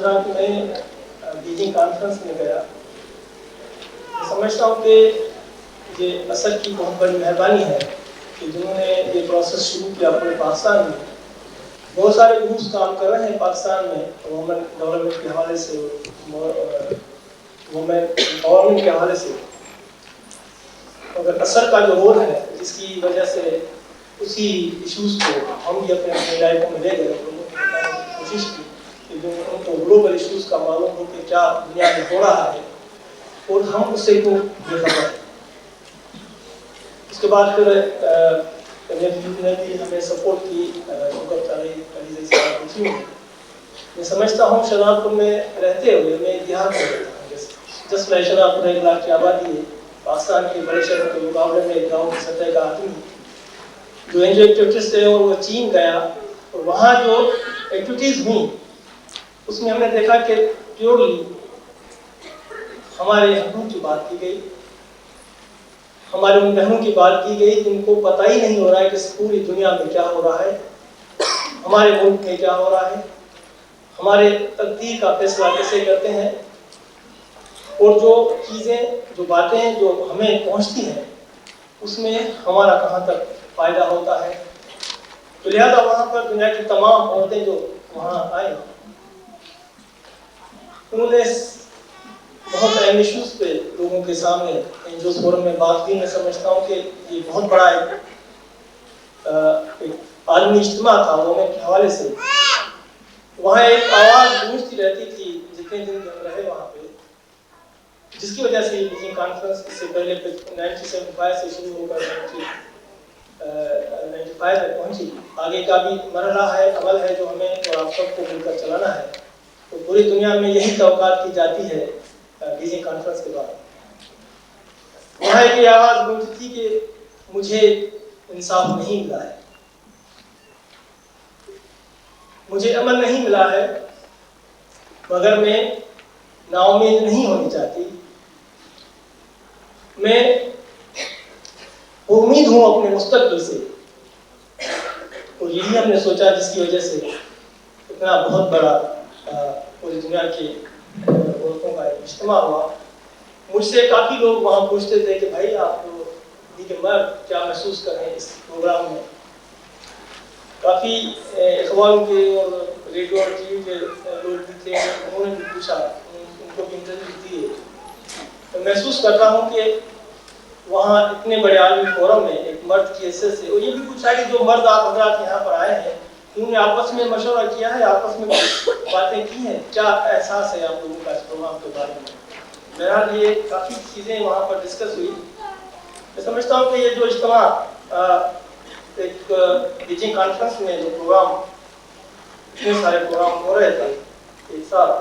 رہا کہ میں بیجنگ کانفرنس میں گیا. میں سمجھتا ہوں کہ یہ اثر کی بہت بڑی مہربانی ہے کہ جنہوں نے یہ پروسیس شروع کیا پورے پاکستان میں. بہت سارے گروپس کام کر رہے ہیں پاکستان میں وومن ڈیولپمنٹ کے حوالے سے, وومن گورنمنٹ کے حوالے سے. مگر اثر کا جو رول ہے جس کی وجہ سے اسی ایشوز کو ہم بھی اپنے لائفوں میں لے گئے, لوگوں کو بتانے کی کوشش کی کہ جو ان کو گلوبل ایشوز کا معلوم ہو کہ کیا دنیا میں ہو رہا ہے اور ہم اس سے کو بے خبر ہیں. اس کے بعد پھر نے بھی ہمیں سپورٹ کی. میں سمجھتا ہوں شہزاد پور میں رہتے ہوئے میں دیہات میں رہتا ہوں. جس میں شہزاد پور 1 لاکھ کی آبادی ہے, پاکستان کے بڑے شہروں کے مقابلے میں گاؤں کی سطح کا آدمی جو این جی او ایکٹیویٹیز سے اور وہ چین گیا اور وہاں جو ایکٹیویٹیز ہوئیں اس میں ہم نے دیکھا کہ پیورلی ہمارے حقوق کی بات کی گئی, ہمارے ان بہنوں کی بات کی گئی جن کو پتہ ہی نہیں ہو رہا ہے کہ پوری دنیا میں کیا ہو رہا ہے, ہمارے ملک میں کیا ہو رہا ہے, ہمارے تقدیر کا فیصلہ کیسے کرتے ہیں, اور جو چیزیں جو باتیں جو ہمیں پہنچتی ہیں اس میں ہمارا کہاں تک فائدہ ہوتا ہے. تو لہذا وہاں پر دنیا کی تمام عورتیں جو وہاں آئیں انہوں نے بہت اہم ایشوز پہ لوگوں کے سامنے این جی او فورم میں بات کی. میں سمجھتا ہوں کہ یہ بہت بڑا ایک عالمی اجتماع تھا وومن کے حوالے سے. وہاں ایک آواز گونجتی رہتی تھی جتنے دن ہم رہے وہاں پہ, جس کی وجہ سے یہ بیجنگ کانفرنس اس سے پہلے 1975 سے شروع ہو کر 1995 میں پہنچی. آگے کا بھی مرحلہ ہے, عمل ہے جو ہمیں اور آپ سب کو مل کر چلانا ہے. تو پوری دنیا میں یہی توقعات کی جاتی ہے بیجنگ کانفرنس کے بعد. وہاں ایک یہ آواز گونجتی تھی کہ مجھے انصاف نہیں ملا ہے, مجھے امن نہیں ملا ہے, مگر میں نا امید نہیں ہونی چاہتی. میں امید ہوں اپنے مستقبل سے. اور یہی ہم نے سوچا جس کی وجہ سے اتنا بہت بڑا پوری دنیا کی عورتوں کا ایک اجتماع ہوا. مجھ سے کافی لوگ وہاں پوچھتے تھے کہ بھائی آپ کے مرد کیا محسوس کر رہے ہیں اس پروگرام میں. کافی اخباروں کے اور ریڈیو اور ٹی وی کے لوگ بھی تھے, انہوں نے بھی پوچھا, ان کو بھی انٹرویو دیے. تو محسوس کرتا ہوں کہ وہاں اتنے بڑے عالمی فورم میں ایک مرد کی حیثیت سے, اور یہ بھی پوچھا کہ جو مرد آپ حضرات یہاں پر آئے ہیں انہوں نے آپس میں مشورہ کیا ہے, آپس میں باتیں کی ہیں, کیا احساس ہے آپ لوگوں کا اس پروگرام کے بارے میں. بہرحال یہ کافی چیزیں وہاں پر ڈسکس ہوئی. میں سمجھتا ہوں کہ یہ جو اجتماع ایک بیجنگ کانفرنس میں جو پروگرام اتنے سارے پروگرام ہو رہے تھے ایک ساتھ,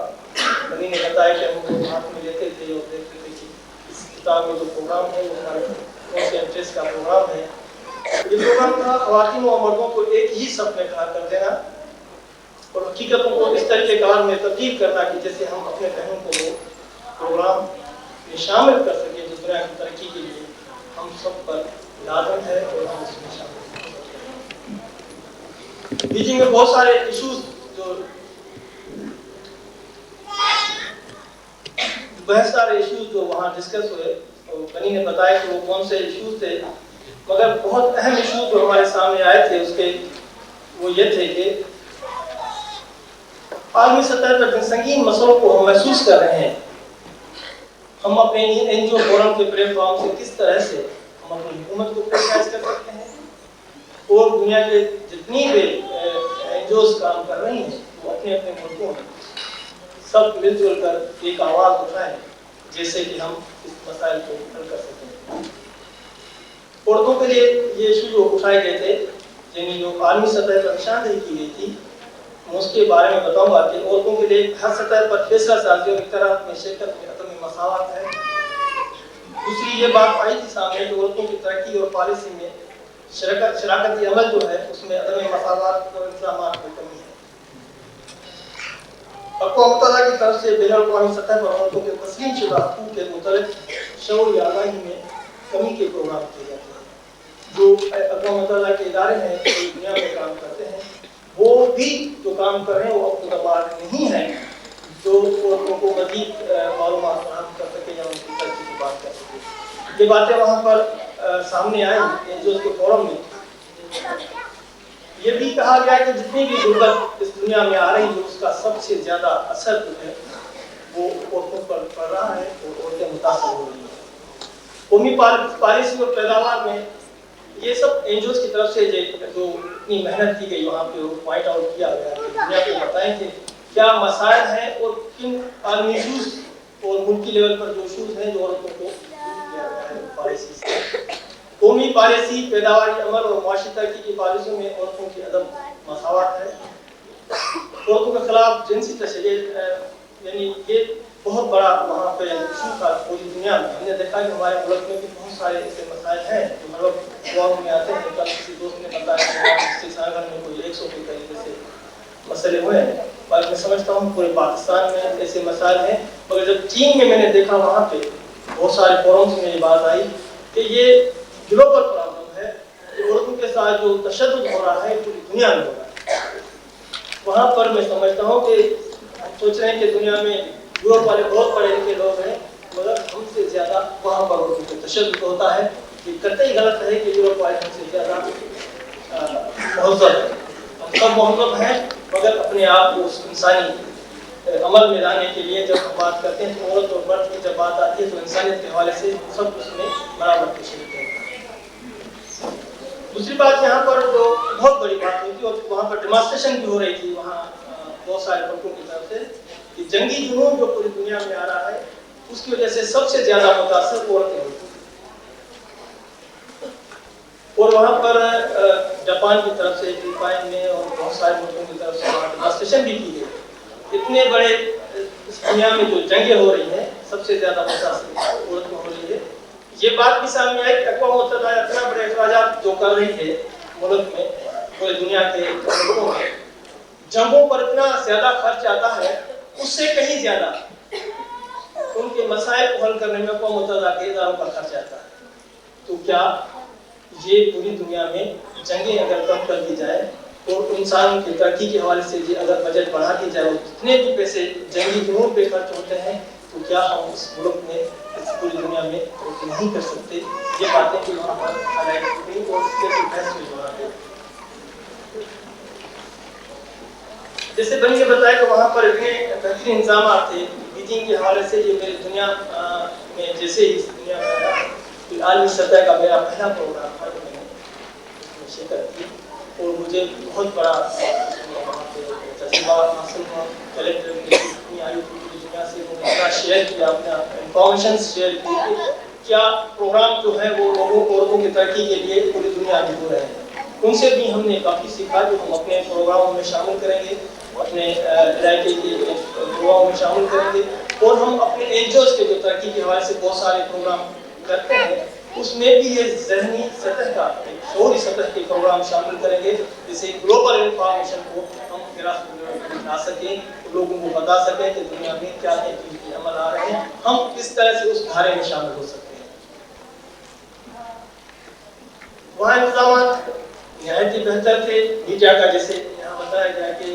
بنی نے بتایا کہ ہم کو ہاتھ میں لیتے تھے اور دیکھتے تھے کہ اس کتاب میں جو پروگرام ہے وہ ہمارے کون سے انٹرسٹ کا پروگرام ہے. یہ پروگرام تھا خواتین و مردوں کو ایک ہی صف میں کھڑا کر دینا اور حقیقتوں کو اس طریقے کار میں تبدیل کرنا کہ جیسے ہم اپنے بہنوں کو پروگرام میں شامل کر سکیں جو دنیا کی ترقی کے لیے ہم سب پر لازم ہے اور ہم اس میں شامل کر سکیں. بیجنگ میں بہت سارے ایشوز جو وہاں ڈسکس ہوئے, بنی نے بتایا کہ وہ کون سے ایشوز تھے, مگر بہت اہم ایشوز جو ہمارے سامنے آئے تھے اس کے وہ یہ تھے کہ عالمی سطح پر جن سنگین مسئلوں کو ہم محسوس کر رہے ہیں, ہم اپنے این جی او فورم کے پلیٹ فارم سے کس طرح سے ہم اپنی حکومت کو پریشائز کر سکتے ہیں, اور دنیا کے جتنی بھی این جی اوز کام کر رہی ہیں وہ اپنے اپنے ملکوں میں سب مل جل کر ایک آواز اٹھائیں جیسے کہ ہم اس مسائل کو حل کر سکیں. عورتوں کے لیے یہ ایشو جو اٹھائے گئے تھے, یعنی جو عالمی سطح پر نشاندہی کی گئی تھی, میں اس کے بارے میں بتاؤں گا کہ عورتوں کے لیے ہر سطح پر فیصلہ سازی اور اختیارات میں شرکت میں عدم مساوات ہے. دوسری یہ بات آئی تھی سامنے کہ عورتوں کی ترقی اور پالیسی میں شراکتی عمل جو ہے اس میں عدم مساوات اور انتظامات میں کمی ہے. اقوام متحدہ کی طرف سے بین الاقوامی سطح پر عورتوں کے تسلیم شدہ حقوق کے متعلق شعور یا آگاہی میں کمی کے پروگرام کیے جاتے ہیں. جو اقوام متحدہ کے ادارے ہیں جو دنیا میں کام کرتے ہیں وہ بھی جو کام کر رہے ہیں وہ متبادل نہیں ہیں جو عورتوں کو مزید معلومات فراہم کر سکے یا ان کی ترقی کی بات کر سکے. یہ باتیں وہاں پر سامنے آئیں جو اس کے فورم میں. یہ بھی کہا گیا کہ جتنی بھی غربت اس دنیا میں آ رہی ہے اس کا سب سے زیادہ اثر جو ہے وہ عورتوں پر پڑ رہا ہے اور عورتیں متاثر ہو رہی ہیں. قومی پالیسی اور پیداوار میں یہ سب NGOs کی طرف سے جو اتنی محنت کی گئی وہاں پہ پوائنٹ آؤٹ کیا گیا کہ دنیا کو بتائیں کہ کیا مسائل ہیں اور کن عالمی ایشوز اور ملکی لیول پر جو ایشوز ہیں جو عورتوں کو کیا گیا ہے پالیسی سے. قومی پالیسی، پیداواری عمل اور معاشی ترقی کی پالیسیوں میں عورتوں کی عدم مساوات ہے. عورتوں کے خلاف جنسی تشدد یعنی یہ بہت بڑا وہاں پہ ایشو تھا پوری دنیا میں. ہم نے دیکھا کہ ہمارے ملک میں بھی بہت سارے ایسے مسائل ہیں جو ہر وقت اخباروں میں آتے ہیں. کل کسی دوست نے بتایا کہ ساگر میں کوئی 100 کے قریب سے مسئلے ہوئے ہیں. اور میں سمجھتا ہوں پورے پاکستان میں ایسے مسائل ہیں. مگر جب چین میں نے دیکھا وہاں پہ بہت سارے فورمز میں یہ بات آئی کہ یہ گلوبل پرابلم ہے. عورتوں کے ساتھ جو تشدد ہو رہا ہے پوری دنیا میں ہو رہا ہے. وہاں پر میں سمجھتا ہوں کہ ہم سوچ رہے ہیں کہ دنیا میں یورپ والے بہت پڑھے لکھے لوگ ہیں مگر ہم سے زیادہ وہاں پر عورتوں کو تشدد ہوتا ہے. یہ قطعی غلط ہے کہ یورپ والے ہم سے زیادہ مہذب ہیں. ہم سب مہذب ہیں مگر اپنے آپ کو اس انسانی عمل میں لانے کے لیے جب ہم بات کرتے ہیں تو عورت اور مرد کی جب بات آتی ہے تو انسانیت کے حوالے سے سب اس میں برابر پیش ہوتے ہیں. دوسری بات یہاں پر جو بہت بڑی بات ہوئی تھی اور وہاں پر ڈیمانسٹریشن بھی ہو رہی تھی وہاں بہت سارے ملکوں کی طرف سے کہ جنگی جنون جو پوری دنیا میں آ رہا ہے اس کی وجہ سے سب سے زیادہ متاثر عورتیں ہوئی. اور وہاں پر جاپان کی طرف سے فلپائن میں اور بہت سارے ملکوں کی طرف سے ڈیمانسٹریشن بھی کی گئی. اتنے بڑے اس دنیا میں جو جنگیں ہو رہی ہیں سب سے زیادہ متاثر عورتیں ہو رہی ہے. یہ بات بھی سامنے آئی کہ اقوام متحدہ اتنا بڑے اخراجات جو کر رہی ہے ملک میں پورے دنیا کے ملکوں میں جنگوں پر اتنا زیادہ خرچ آتا ہے اس سے کہیں زیادہ ان کے مسائل کو حل کرنے میں اقوام متحدہ کے اداروں کا خرچ آتا ہے. تو کیا یہ پوری دنیا میں جنگیں اگر کم کر دی جائے اور انسانوں کی ترقی کے حوالے سے اگر بجٹ بڑھا دی جائے اور جتنے بھی پیسے جنگی جنون پہ خرچ ہوتے ہیں تو کیا ہم اس ملک میں پوری دنیا میں ترقی نہیں کر سکتے. یہ باتیں بھی وہاں پر ہائلائٹ ہوئی اور اس کے بحث میں جو ہے جیسے بنی نے بتایا کہ وہاں پر اتنے بہترین انتظامات تھے بیجنگ کے حوالے سے. یہ میری دنیا میں جیسے ہی دنیا میں عالمی سطح کا میرا پہلا پروگرام تھا جو میں نے شرکت کی اور مجھے بہت بڑا وہاں پہ تجربہ حاصل ہوا. کلیکٹر نے اتنی آئی پوری دنیا سے اتنا شیئر کیا اپنا انفارمیشن شیئر کی کہ کیا پروگرام جو ہے وہ لوگوں کو عورتوں کی ترقی کے لیے پوری دنیا میں ہو رہے ہیں. ان سے بھی ہم نے کافی سیکھا جو ہم اپنے پروگراموں میں شامل کریں گے اپنے علاقے کے پروگراموں میں شامل کریں گے اور ہم اپنے NGOs کے جو ترقی کے حوالے سے بہت سارے پروگرام کرتے ہیں اس میں بھی یہ ذہنی سطح کا شعوری سطح کے پروگرام شامل کریں گے جسے گلوبل انفارمیشن کو ہم گراس لا سکیں لوگوں کو بتا سکیں کہ دنیا میں کیا کیا چیز عمل آ رہے ہیں ہم کس طرح سے اس دھارے میں شامل ہو سکتے ہیں. وہاں انتظامات نہایت ہی بہتر تھے. میڈیا کا جیسے یہاں بتایا گیا کہ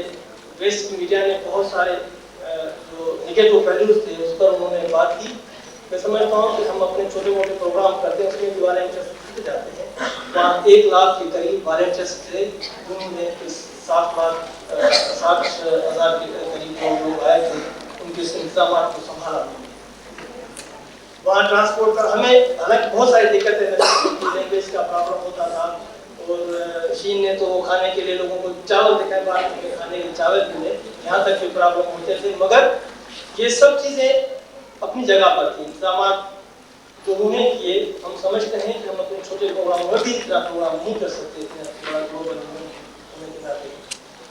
ویسٹ میڈیا نے بہت سارے جو نگیٹو پہلوز تھے اس پر انہوں نے بات کی. میں سمجھتا ہوں کہ ہم اپنے چھوٹے موٹے پروگرام کرتے ہیں اس میں بھی والنٹیئرس جاتے ہیں. وہاں 1 لاکھ کے قریب والنٹیئرس تھے جنہوں نے 60,000 کے قریب لوگ آئے تھے ان کے انتظامات کو سنبھالا. وہاں ٹرانسپورٹ کا ہمیں حالانکہ بہت ساری دقتیں لینگویج کا پرابلم ہوتا تھا اور چین نے تو وہ کھانے کے لیے لوگوں کو چاول دکھائے بعد میں کھانے کے چاول ملے یہاں تک بھی پرابلم ہوتے تھے مگر یہ سب چیزیں اپنی جگہ پر تھی. انتظامات جو انہوں نے کیے ہم سمجھتے ہیں کہ ہم اپنے چھوٹے پروگراموں میں بھی اتنا پروگرام نہیں کر سکتے اتنا گلوبل ہونے کے ناطے.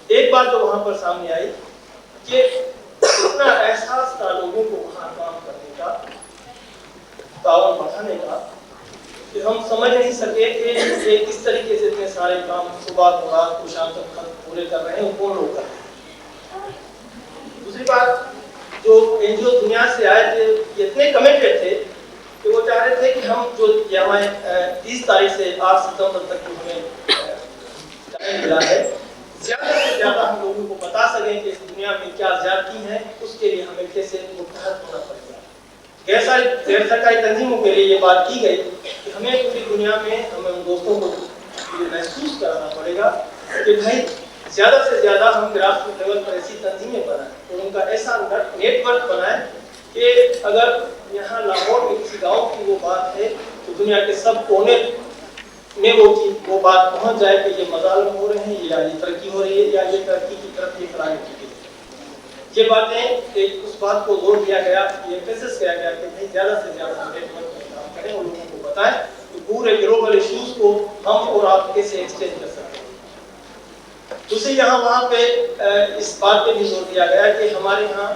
ایک بات جو وہاں پر سامنے آئی کہ اتنا احساس تھا لوگوں کو وہاں کام کرنے کا تعاون بڑھانے کا کہ ہم سمجھ نہیں سکے کہ یہ کس طریقے سے اتنے سارے کام صبح کو رات کو شام تک پورے کر رہے ہیں وہ کون لوگ کر رہے ہیں. دوسری بات جو NGO دنیا سے آئے تھے یہ اتنے کمیٹڈ تھے کہ وہ چاہ رہے تھے کہ ہم جو یہ ہمیں 30 تاریخ سے 8 ستمبر تک جو ہمیں ٹائم ملا ہے زیادہ سے زیادہ ہم لوگوں کو بتا سکیں کہ اس دنیا میں کیا زیادتی ہیں، اس کے لیے ہمیں کیسے متحد ہونا پڑے گا۔ غیر سرکاری تنظیموں کے لیے یہ بات کی گئی کہ ہمیں پوری دنیا میں ہمیں ان دوستوں کو یہ محسوس کرانا پڑے گا کہ بھائی زیادہ سے زیادہ ہم گراس روٹ لیول پر ایسی تنظیمیں بنائیں اور ان کا ایسا نیٹ ورک بنائیں کہ اگر یہاں لاہور میں کسی گاؤں کی وہ بات ہے تو دنیا کے سب کونے میں وہ بات پہنچ جائے کہ یہ مظالم ہو رہے ہیں یا یہ ترقی ہو رہی ہے یا یہ ترقی کی طرف یہ فلانے کی ہے۔ یہ باتیں اس بات کو زور دیا گیا، یہ ایمفیسس کیا گیا کہ بھائی زیادہ سے زیادہ ہم نیٹ ورک میں کام کریں اور لوگوں کو بتائیں کہ پورے گلوبل ایشوز کو ہم اور آپ کیسے ایکسچینج کر سکتے ہیں۔ دوسری یہاں وہاں پہ اس بات پہ بھی زور دیا گیا کہ ہمارے یہاں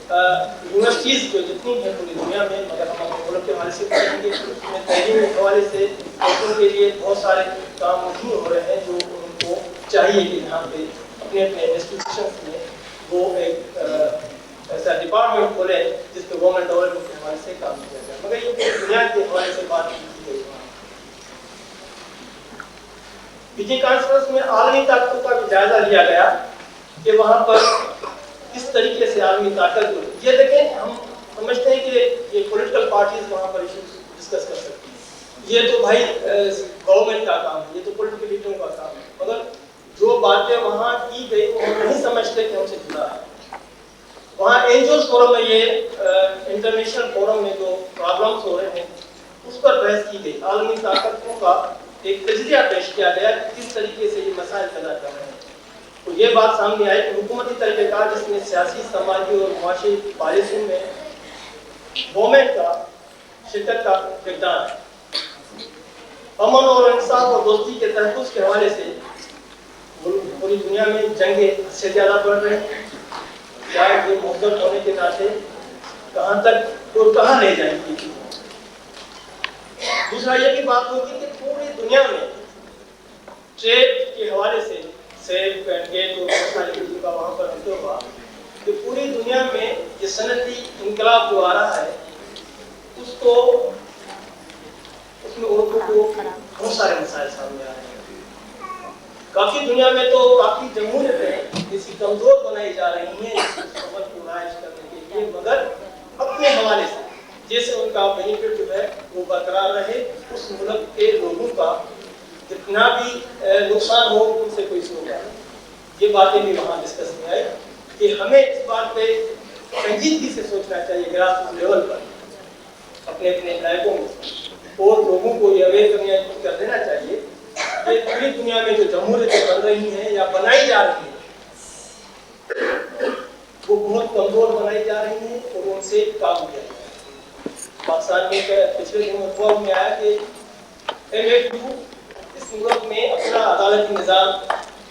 یونیورسٹیز جو جتنی ہیں پوری دنیا میں، مگر ہم اپنے ملک کے حوالے سے کریں گے اس میں تعلیم کے حوالے سے ان کے لیے بہت سارے کام نہیں ہو رہے ہیں جو ان کو چاہیے کہ یہاں پہ اپنے اپنے انسٹیٹیوشنس میں وہ ایک ایسا ڈپارٹمنٹ کھولے جس پہ گورنمنٹ ڈیولپمنٹ کے حوالے سے کام کیا جائے، مگر یہ پوری دنیا کے حوالے سے بات کی گئی۔ بیجنگ کانفرنس میں عالمی طاقتوں کا بھی جائزہ لیا گیا کہ وہاں پر کس طریقے سے عالمی طاقت ہوئی۔ یہ دیکھیں ہم سمجھتے ہیں کہ یہ پولیٹیکل پارٹیز وہاں پر ایشوز ڈسکس کر سکتی ہیں، یہ تو بھائی گورنمنٹ کا کام ہے، یہ تو پولیٹیکل لیڈروں کا کام ہے، مگر جو باتیں وہاں کی گئی وہ ہم نہیں سمجھتے کہ ہم سے جڑا ہے۔ وہاں اینجلز فورم میں یہ انٹرنیشنل فورم میں جو پرابلمس ہو رہے ہیں اس پر بحث کی گئی، عالمی طاقتوں کا ایک تجزیہ پیش کیا گیا کہ کس طریقے سے یہ مسائل پیدا کر رہے ہیں۔ تو یہ بات سامنے آئی کہ حکومتی طریقہ کار جس میں سیاسی، سماجی اور معاشی پالیسیوں میں گورنمنٹ کا شرکت کا کردار ہے۔ امن اور انصاف اور دوستی کے تحفظ کے حوالے سے پوری دنیا میں جنگیں حد سے زیادہ بڑھ رہے ہیں، چاہے یہ محبت ہونے کے ناطے کہاں تک اور کہاں لے جائیں گی۔ دوسرا یہ بھی بات ہوگی کہ پوری دنیا میں ٹریڈ کے حوالے سے سیلف اینڈ گیٹ اور بہت ساری چیزوں کا وہاں پر ذکر ہوا کہ پوری دنیا میں یہ صنعتی انقلاب جو آ رہا ہے اس میں عورتوں کو بہت سارے مسائل سامنے آ رہے ہیں۔ کافی دنیا میں تو کافی جمہوریتیں کسی کمزور بنائی جا رہی ہیں اس سمجھ کو رائج کرنے کے لیے، مگر اپنے حوالے سے جیسے ان کا بینیفٹ جو ہے وہ برقرار رہے، اس ملک کے لوگوں کا جتنا بھی نقصان ہو ان سے کوئی سو گا۔ یہ باتیں بھی وہاں ڈسکس میں آئی کہ ہمیں اس بات پہ سنجیدگی سے سوچنا چاہیے گراس روٹ لیول پر اپنے اپنے علاقوں میں، اور لوگوں کو یہ اویئر کر دینا چاہیے کہ پوری دنیا میں جو جمہوریتیں بن رہی ہیں یا بنائی جا رہی ہیں وہ بہت کمزور بنائی جا رہی ہیں اور ان سے کام کیا جائے۔ پاکستان میں پچھلے دنوں فورم میں آیا کہ MA2 اس ملک میں اپنا عدالتی نظام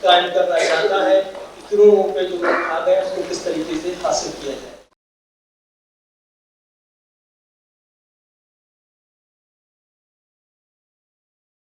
قائم کرنا چاہتا ہے کہ کروڑوں روپے جو آ گئے اس کو کس طریقے سے حاصل کیا جائے۔